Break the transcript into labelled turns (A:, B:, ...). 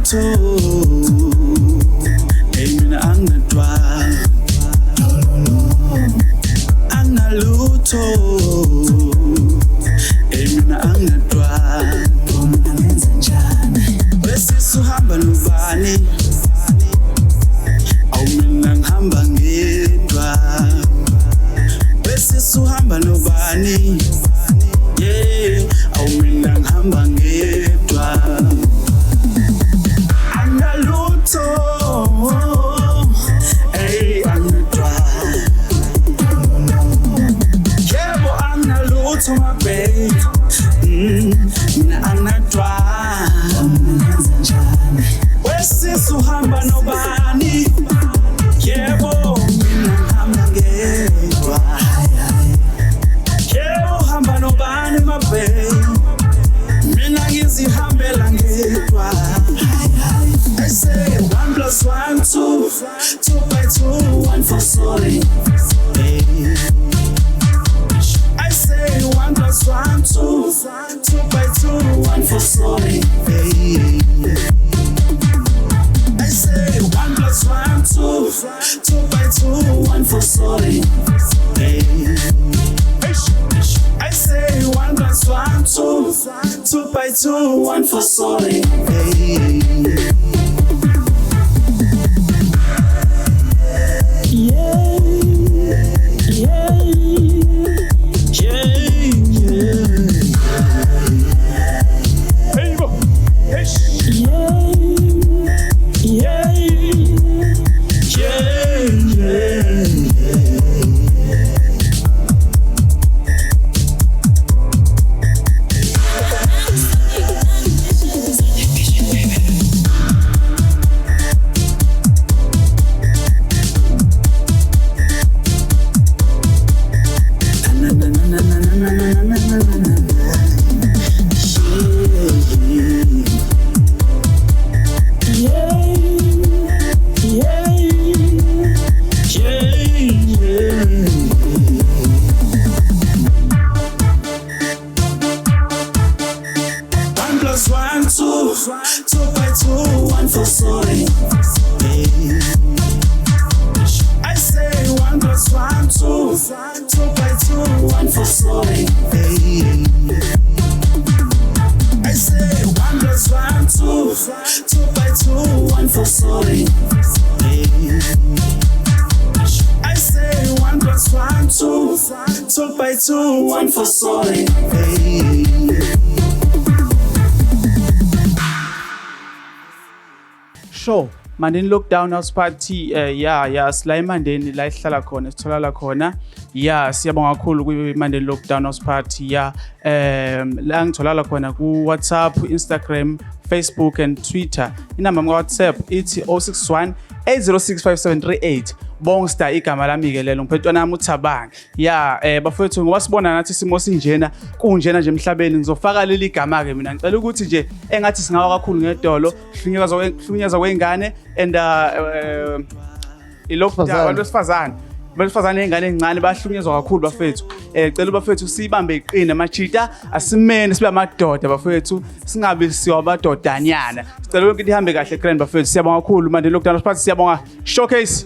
A: anginalutho mina anginadwa anginalutho mina anginadwa ngenza njani bese uhamba nobani awumina ngihamba ngedwa bese uhamba nobani yeah awumina ngihamba ngedwa anginalutho hey anginadwa yebo anginalutho my babe mina anginadwa ngenza njani bese uhamba nobani yebo mina ngihamba ngedwa yebo uhamba nobani my babe mina ngizihambela ngedwa I say 1 + 1 2 2 by 2 1 for sorry I say 1 + 1 2 2 by 2 1 for sorry I say 1 + 1 2 2 by 2 1 for sorry I say 1 + 1 2 2 by 2 1 for sorry Sure, Mandeni Lockdown House Party sila eMandeni la ihlala khona sitholala khona siyabonga kakhulu kwi Mandeni Lockdown House Party la ngitholala khona ku WhatsApp, Instagram, Facebook and Twitter. Inamba ka WhatsApp ithi 061 8065738 Bongsta igama lami ke lelo ngiphethe nami uThabang bafowethu ngowasibona nathi isimo sinjena kunjena nje emhlabeni ngizofaka leli gama ke mina ngicela ukuthi nje engathi singawa kakhulu ngedolo hlunyezwa kweingane and i-lockdown abantu besifazane ingane ezincane bahlunyezwa kakhulu bafethu cela bafethu sibambe iqine machita asimene sibe amadoda bafethu singabe siwabadodanyana sicela ukuthi ihambe kahle grand bafethu siyabonga kakhulu manje lockdown party siyabonga showcase